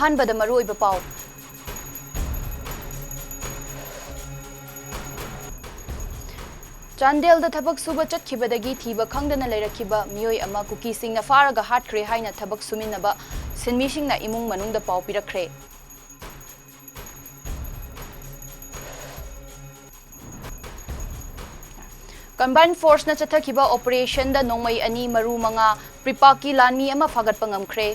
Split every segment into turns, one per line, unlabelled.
ꯑꯍꯥꯟꯕꯗ ꯃꯔꯨꯑꯣꯏꯕ ꯄꯥꯎ ꯆꯥꯟꯗꯦꯜꯗ ꯊꯕꯛ ꯁꯨꯕ ꯆꯠꯈꯤꯕꯗꯒꯤ ꯊꯤꯕ ꯈꯪꯗꯅ ꯂꯩꯔꯛꯈꯤꯕ ꯃꯤꯑꯣꯏ ꯑꯃ ꯀꯨꯀꯤꯁꯤꯡꯅ ꯐꯥꯔꯒ ꯍꯥꯠꯈ꯭ꯔꯦ ꯍꯥꯏꯅ ꯊꯕꯛ ꯁꯨꯃꯤꯟꯅꯕ ꯁꯤꯟꯃꯤꯁꯤꯡꯅ ꯏꯃꯨꯡ ꯃꯅꯨꯡꯗ ꯄꯥꯎ ꯄꯤꯔꯛꯈ꯭ꯔꯦ꯫ ꯀꯝꯕꯥꯏꯟ ꯐꯣꯔꯁꯅ ꯆꯠꯊꯈꯤꯕ ꯑꯣꯄꯔꯦꯁꯟꯗ ꯅꯣꯡꯃꯩ 2 ꯃꯔꯨ 5 ꯄ꯭ꯔꯤꯄꯥꯛꯀꯤ ꯂꯥꯟꯃꯤ ꯑꯃ ꯐꯥꯒꯠꯄ ꯉꯝꯈ꯭ꯔꯦ꯫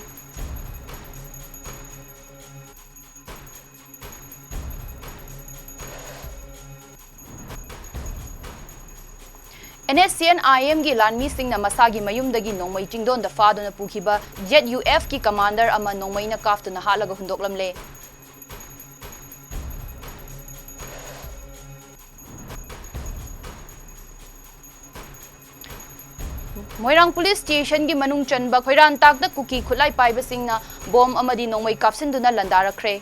NSCN-IMꯒꯤ ꯂꯥꯟꯃꯤꯁꯤꯡꯅ ꯃꯁꯥꯒꯤ ꯃꯌꯨꯝꯗꯒꯤ ꯅꯣꯡꯃꯩ ꯆꯤꯡꯗꯣꯟꯗ ꯐꯥꯗꯨꯅ ꯄꯨꯈꯤꯕ ZUFꯒꯤ ꯀꯃꯥꯟꯗꯔ ꯑꯃ ꯅꯣꯡꯃꯩꯅ ꯀꯥꯞꯇꯨꯅ ꯍꯥꯠꯂꯒ ꯍꯨꯟꯗꯣꯛꯂꯝꯂꯦ꯫ ꯃꯣꯏꯔꯥꯡ ꯄꯨꯂꯤꯁ ꯁ꯭ꯇꯦꯁꯟꯒꯤ ꯃꯅꯨꯡ ꯆꯟꯕ ꯈꯣꯏꯔꯥꯟꯇꯥꯛꯇ ꯀꯨꯀꯤ ꯈꯨꯠꯂꯥꯏ ꯄꯥꯏꯕꯁꯤꯡꯅ ꯕꯣꯝ ꯑꯃꯗꯤ ꯅꯣꯡꯃꯩ ꯀꯥꯞꯁꯤꯟꯗꯨꯅ ꯂꯥꯟꯗꯥꯔꯛꯈ꯭ꯔꯦ꯫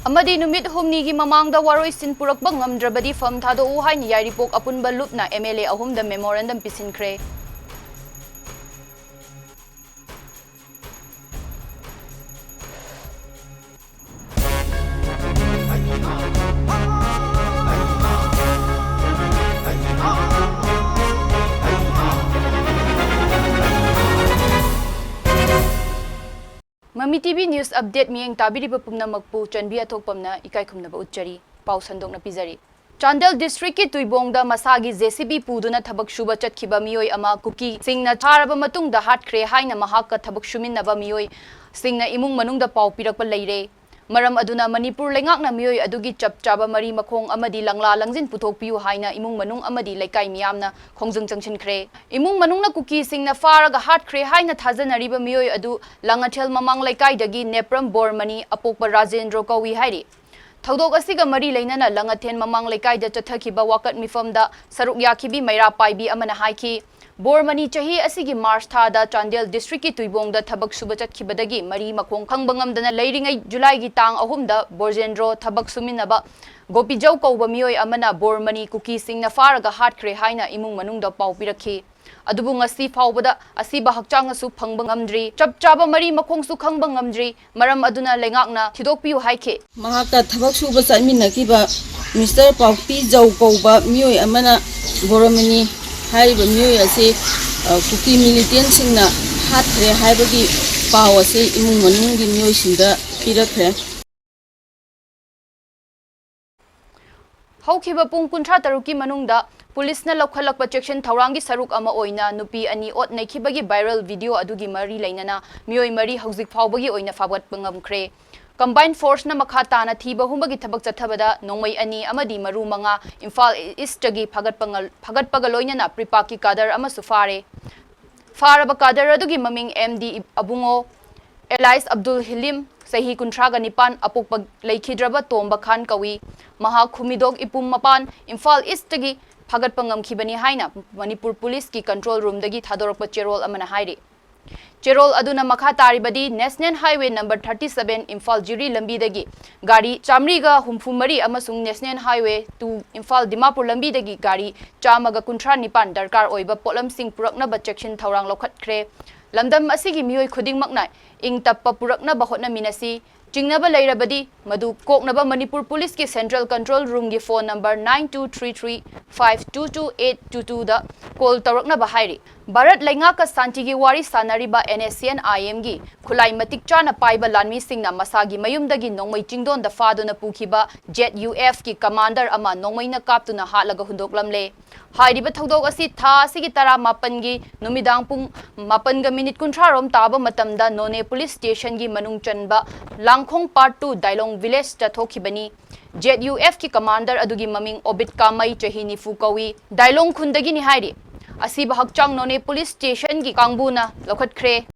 ꯑꯃꯗꯤ ꯅꯨꯃꯤꯠ 6ꯅꯤꯒꯤ ꯃꯃꯥꯡꯗ ꯋꯥꯔꯣꯏꯁꯤꯟ ꯄꯨꯔꯛꯄ ꯉꯝꯗ꯭ꯔꯕꯗꯤ ꯐꯝ ꯊꯥꯗꯣꯛꯎ ꯍꯥꯏꯅ ꯌꯥꯏꯔꯤꯄꯣꯛ ꯑꯄꯨꯟꯕ ꯂꯨꯞꯅ MLA 3ꯗ ꯃꯦꯃꯣꯔꯦꯟꯗꯝ ꯄꯤꯁꯤꯟꯈ꯭ꯔꯦ꯫ Mami TV News Update miyeng tabiriba pumnamakpu chanbi athokpamna ikaikhumnaba utchari pau sandokna pizari Chandel District ki Tuibongda masagi JCB puduna thabak shuba chatkiba miyoi ama kuki singna tharaba matungda hatkre haina mahakka thabak shuminnaba miyoi singna imung manungda pau pirakpa leire maram aduna Manipur lengakna miyoi adugi chapchaba mari makhong amadi langla langjin puthokpiu haina imung manung amadi laikai miyamna khongjung changchinkhre imung manungna kuki singna faraga hatkre haina thajanariba miyoi adu langathel mamang laikai dagi Nepram Bormani apokpa Rajendra Kawi hairi Thodok asiga mari leinana langathen mamang laikai da chathakiba wakat mifamda saruk yakibi maira paibi amana haiki Bormani chahi asigi March thada Chandel District ki Tuibongda thabak suba chatkibadagi mari makhong khangba ngamdana leiringai July gi tang 3da Borjendro thabak suminaba Gopijau kauba miyoi amana Bormani kuki singna faraga hatkre haina imung manungda pau pirakhi adubu ngasi faubada asiba hakchang su phangba ngamdri chapchaba mari makhong su khangba ngamdri maram aduna lengakna thidokpiu haike
mahakta thabak suba chaiminakiba Mr. Paupi Jau kauba miyoi amana Boromani haiba miyoi ase kuki militant singna hatkre haibagi pau ase imung manunggi miyoi sinda pirakre
Haukiba pung 13 ki manungda Police na lokhalakpa section thaurangi saruk ama oina nupi ani ot naikibagi viral video adugi mari leinana mioi mari hauzik faubagi oina fagat pangamkre Combined Force na makha tana thiba humbagi thabak chathabada nongmai ani amadi maru 5 Imphal East tagi phagat pagaloina na pripaki kadar ama sufare faraba kadar adugi maming MD Abungo Elias Abdul Hilim Sahi Kuntraga Nipan apokpag laikhidraba Tomba Khan Kawi Maha Khumidog Ipum Mapan Imphal East tagi Phagat pangamkhibani haina Manipur Police ki control room dagi thadorokpa cherol amana hairi cherol aduna makha taribadi National Highway number 37 Imphal Jiri lambi dagi gari chamriga humfumari amasung National Highway to Imphal Dimapur lambi dagi gari chamaga kunthra nipan darkar oiba polam sing purakna ba section thawrang lokhatkre lamdam asigi miyoi khuding makna ing tappa purakna ba hotna minasi Jingnaba Lairabadi, Madu Koknaba Manipur Police ki Central Control Room ki phone number 9233522822 da call tarakna bahairi. Bharat Lainga ka santi ki wari sanariba NSCN-IM gi khulai matik chana paiba lanmi singna masagi mayumdagi nongmai chingdon da faduna pukhiba ZUF ki commander ama nongmai na kaptuna hatlaga hundoklamle. Hairiba thodok asi tha asigi tara mapan gi numidang pung mapan ga minute kunthra rom taba matamda None Police Station gi manung chanba Langkhong Part 2 Dailong Village ta thokhibani ZUF ki commander adugi maming Obit Kamai chahi nifu kawi Dailong khundagi ni hairi asiba hakchang None Police Station gi kangbuna lokhatkre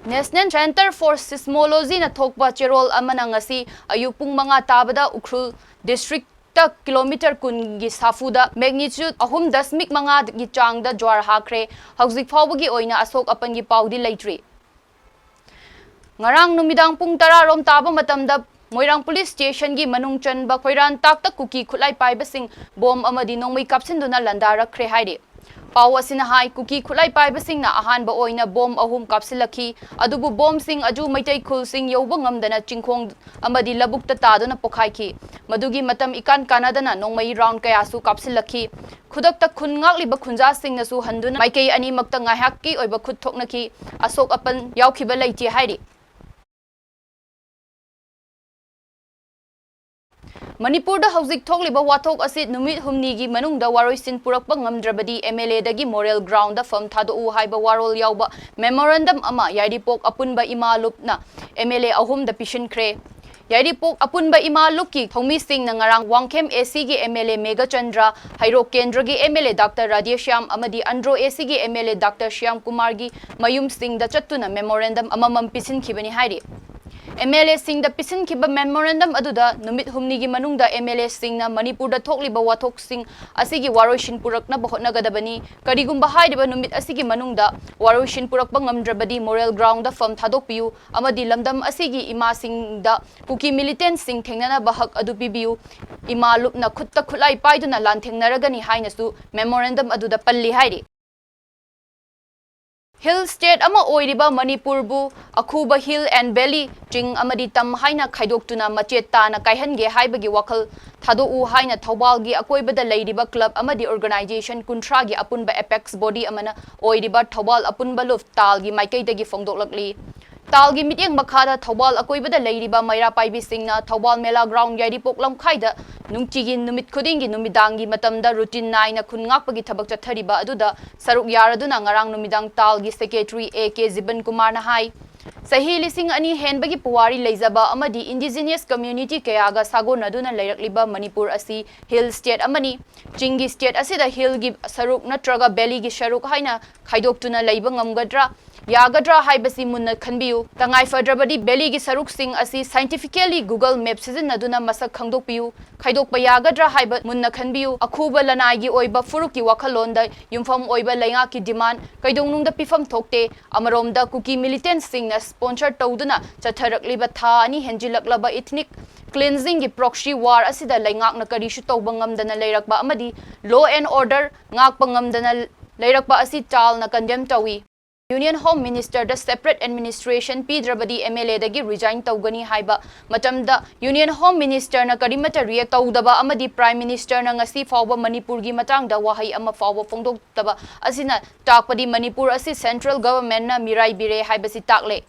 National Center for Seismology na thokpa cherol amana ngasi ayupung mga tabada Ukhrul District ta kilometer kun gi safuda magnitude 3.5 manga gi changda jwar hakre hauzik phawbagi oina asok apangi paudi leitri Ngarang numidang pung 10 rom taba matamda Moirang Police Station gi manung chanba khoiran takta kuki khulai paibasing bom amadi nongmai kapsinduna landarakre haide. Pau asina hai kuki khulai paibasing na ahanba oina bom ahum kapsilakhi adubu bom sing aju maitai khul sing yoba ngamdana chingkhong amadi labukta taduna pokhaiki madugi matam ikan kanadana nongmai round kaya su kapsilakhi khudakta khungak liba khunja sing nasu handuna maikei ani makta ngahakki oiba khut thoknaki asok apan yaukhiba leiti haidi. Manipur da hauzik thokliba wathok asit numit humni gi manungda waroisin purakpa ngamdrabadi MLA dagi moral ground da fam thado u haiba warol yauba memorandum ama yaidipok apunba imalupna MLA ahum da pishinkhre yaidipok apunba imalupki thomi sing na ngarang wangkhem AC gi MLA Mega Chandra Hairo Kendra gi MLA Dr Radheshyam amadi Andro AC gi MLA Dr Shyam Kumar gi mayum sing da chattuna memorandum amamam pisinkhibani hairi MLA Singh da pisin kiba memorandum aduda numit humni gi manungda MLA Singh na Manipur da thokliba wathok sing asigi waroshin purakna bahotna gadabani karigumba haidiba numit asigi manungda waroshin purakba ngamdrabadi moral ground da fam thadokpiu amadi lamdam asigi ima sing da kuki militant sing thengnana bahak adu pibiu ima lupna khutta khulai paiduna lan thengnaragani hainasu memorandum aduda palli hairi Hill State ama oiriba Manipur bu akhuba hill and valley ching amadi tam haina khaidoktuna machet tana kaihange haibagi wakhal thado u haina thobal gi akoibada leiriba club amadi organization kuntra gi apunba apex body amana oiriba thobal apunba luf tal gi maikai dagi fongdoklakli tal gi mityeng makhada thobal akoibada leiriba maira paibi singna thobal mela ground yaidi poklam khaida nungchigi numit khudingi numidangi matamda routine naina khungakpagi thabak chathariba aduda saruk yaraduna ngarang numidang tal gi secretary AK Ziban Kumar na hai sahi lising ani henbagi puwari leizaba amadi indigenous community kayaga sago naduna leirakliba Manipur asi hill state amani chingi state asida hill gi saruk natraga belly gi sharuk haina khaidoktuna leiba ngamgadra yagadra haibasi munna khanbiu tangai fadrabadi belly gi saruk sing asi scientifically Google Maps sizinaduna masak khangdokpiu khaidokpa yagadra haiba munna khanbiu akhuba lanai gi oiba furuki wakhalonda yumfam oiba lainga ki demand kaidongnungda pifam thokte amaromda kuki militant sing na sponsor tawduna chatharakliba tha ani henjilaklaba ethnic cleansing gi proxy war asida laingak na karishu tawba ngamdana leirakba amadi law and order ngakpa ngamdana leirakba asi tal na condemn tawi Union Home Minister da separate administration Pidrabadi MLA dagi resign tawgani haiba matamda Union Home Minister na karimata react tawdaba amadi Prime Minister na ngasi fawba Manipur gi matangda wahai ama fawba fongdoktaba asina takpadi Manipur asi central government na mirai bire haibasi takle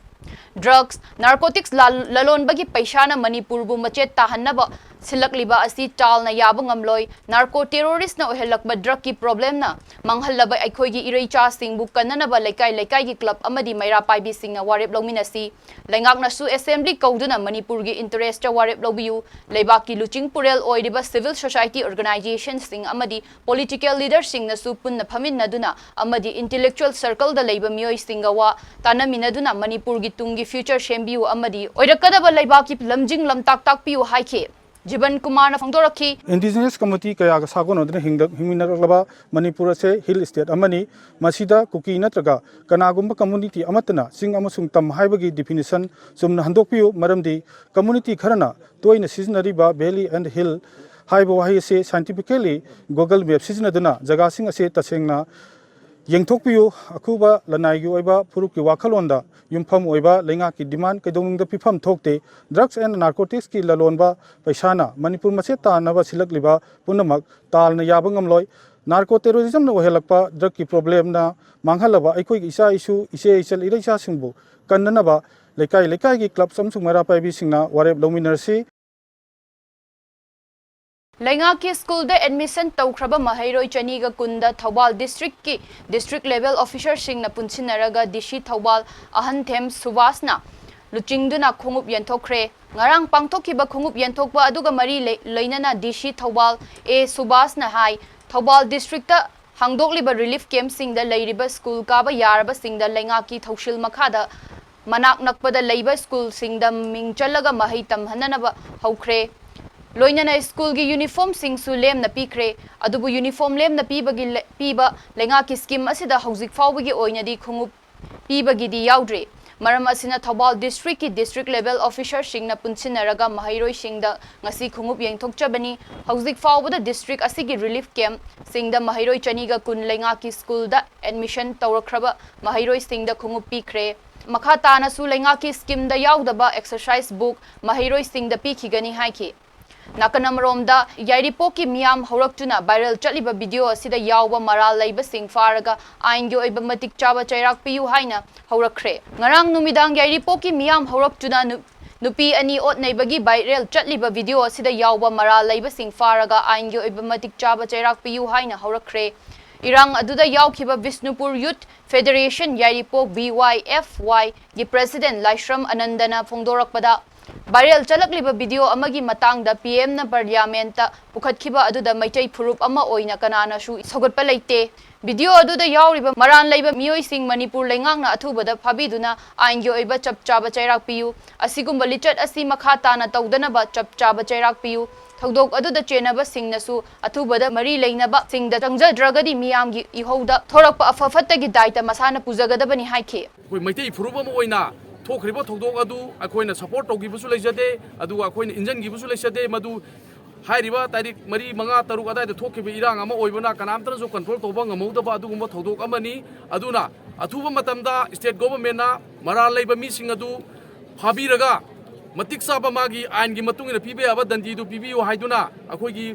drugs narcotics lalon bagi paisa na Manipur bu machet tahannaba silakliba asi tal na yaba ngamloi narco terrorist na ohelakba drug ki problem na manghallaba aikhoi gi ireicha sing bu kananaba laikai gi club amadi maira paibi sing na warep lominasi laingak na su assembly kauduna Manipur gi interest warep lobiu leiba ki luching purel oiriba civil society organization sing amadi political leaders sing na su punna phamin naduna amadi intellectual circle da leiba mioi singawa tanaminaduna Manipur gi tungi future shembiu amadi oirakadaba leiba ki lamjing lamtak takpiu haike Jiban Kumar na fangdoraki
indigenous community kaya ga sagon odna hingminaklaba Manipur se hill state amani masida kuki natraga kanagumba community amatna sing amasung tam haibagi definition sumna handokpiu maramdi community kharana toina seasonary valley and hill haiba wahi se scientifically Google Maps siznaduna jaga sing ase tasengna yengthokpiu akuba lanai gi oiba puruki wakhalonda yumpham oiba lenga ki demand kaidongda pifam thokte drugs and narcotics ki lalonba paisana Manipur mache ta naba silakliba punamak talna yabangam loi narco terrorism na ohelakpa drug ki problem na manghalaba aikoi isa isu ise isal iraisa singbu kannanaba lekai gi club samsung mara pai bi singna warep lominarsi
Lainga ki school de admission tawkraba mahairoi chaniga kunda Thobal district ki district level officer sing na punsinaraga dishi Thobal ahan them Subasna luchingduna khungup yanthokre ngarang pangthokiba khungup yanthokba aduga mari leinana dishi Thobal a Subasna hai Thobal district ta hangdokliba relief camp sing da leiriba school kaba yaraba sing da lainga ki thaushil makhada manak nakpada leiba school sing da mingchalaga mahai tamhananaba haukre Loinana school gi uniform sing su lem na pikre adubu uniform lem na piba lenga ki scheme asida hauzik fawbagi oina di khungup pibagi di yaudre Maram asina Thobal District ki district level officer singna punsinaraga mahairoi singda ngasi khungup yengthokchabani hauzik fawbada district asigi relief camp singda mahairoi chaniga kun lenga ki school da admission tawrakraba mahairoi singda khungup pikre makha tana su lenga ki scheme da yaudaba exercise book mahairoi singda pikhigani haiki Nakanamromda Yairipo ki miyam horaktuna viral chaliba video asida yawba maral laiba sing faraga aingyo iba matik chaba chairak piyu haina horakre ngarang numidang Yairipo ki miyam horaktuna nupi ani ot naibagi viral chaliba video asida yawba maral laiba sing faraga aingyo iba matik chaba chairak piyu haina horakre Irang aduda yawkiba Visnupur Youth Federation Yairipo BYFY gi President Laishram Anandana phongdorakpada Viral chalakliba video amagi matangda PM na parliamenta pukhatkiba aduda maitai phurup ama oina kanana su sogatpa leite video aduda yawriba maran leiba mioi sing Manipur lengangna athubada phabiduna aingyo oiba chapchaba chairak piyu asigumba lichat asi makha tana tawdanaba chapchaba chairak piyu thogdok aduda chenaba singnasu athubada mari leinaba singda changjadragadi miyamgi ihouda thorakpa afafattagi daita masana pujagadabani haike
koi maitai phurup ama oina थोखरिबो थोदोक अदु अखोइना support तौगिबसु लैजदे अदु अखोइना engine गिबसु लैजदे मदु हाइरिबा Tariq मरी मंगा तरुक अदाय थोखिबे इरांग अमा ओइबना कनामतनसु control तौबा ngमौदबा अदुगुम्बा थोदोक अमनी अदुना अथुबा मतमदा state गवर्नमेंटना मरा लैबा missing अदु फाबिरगा मतिक साबा मागी आइनगी मतुंगिना पिबे अबा दंदीदु पिबियो हाइदुना अखोइगी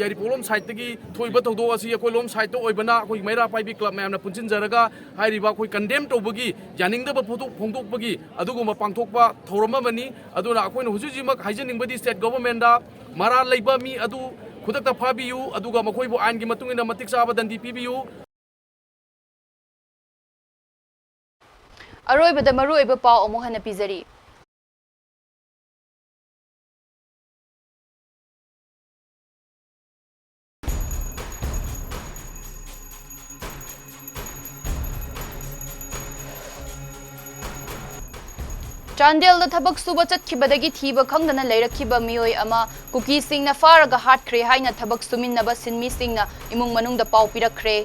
यारिपोलोम साइडतगी थोइबा थोदोक असि अखोइलोम साइडतो ओइबना अखोइ मैरा पाइबी क्लब मैमना पुंचिनजरगा हाइरिबा अखोइ कंडेम तौबगी यानिंगदबा फोंदोकबगी अदुगुम्बा पांथोकबा थौरममनी अदुना अखोइना हुजुजिमक हाइजनिंगबदी स्टेट गवर्नमेंटदा मरा लैबा मी अदु खुदकता फाबियु अदुगा मखोइबो आइनगी मतुंगिना मतिक साबा दंदी पिबियु
अरोइबदा मरुइबा पाव अमु हना पिजरी Chandel da thabak suba chatkhibadagi thiba khangdana leirakhiba mioi ama kuki singna faraga hatkre haina thabak suminnaba sinmi singna imung manungda pau pirakre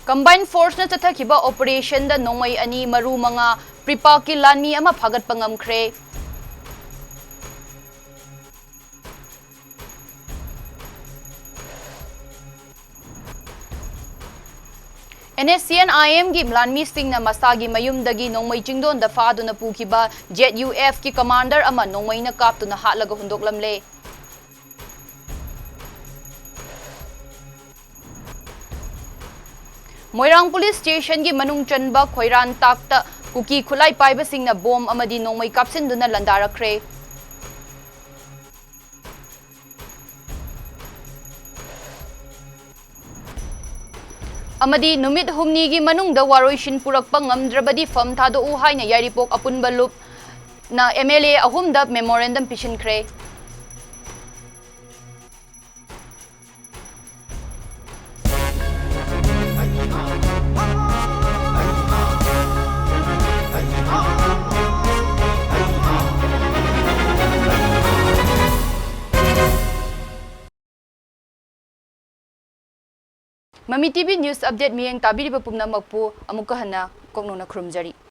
Combined force na chathakhiba operation da nongmai ani maru manga pripa ki lanmi ama phagat pangamkhre NSCN IM gi mlanmi sing na masagi mayum dagi nongmai chingdon da faduna pukiba JUF ki commander ama nongmai na kaptuna hatlaga hundok lamle Moirang police station gi manung chanba khoiran takta kuki khulai paiba sing na bom amadi nongmai kapsinduna landarakre Amadi numit humni gi manungda waroishin purakpa ngamdrabadi fam thado u haina yaripok apunba loop na MLA ahumda memorandum pishinkre Mami TV News Update miyeng tabiri pumna magpu amuka hana kongno na krumjari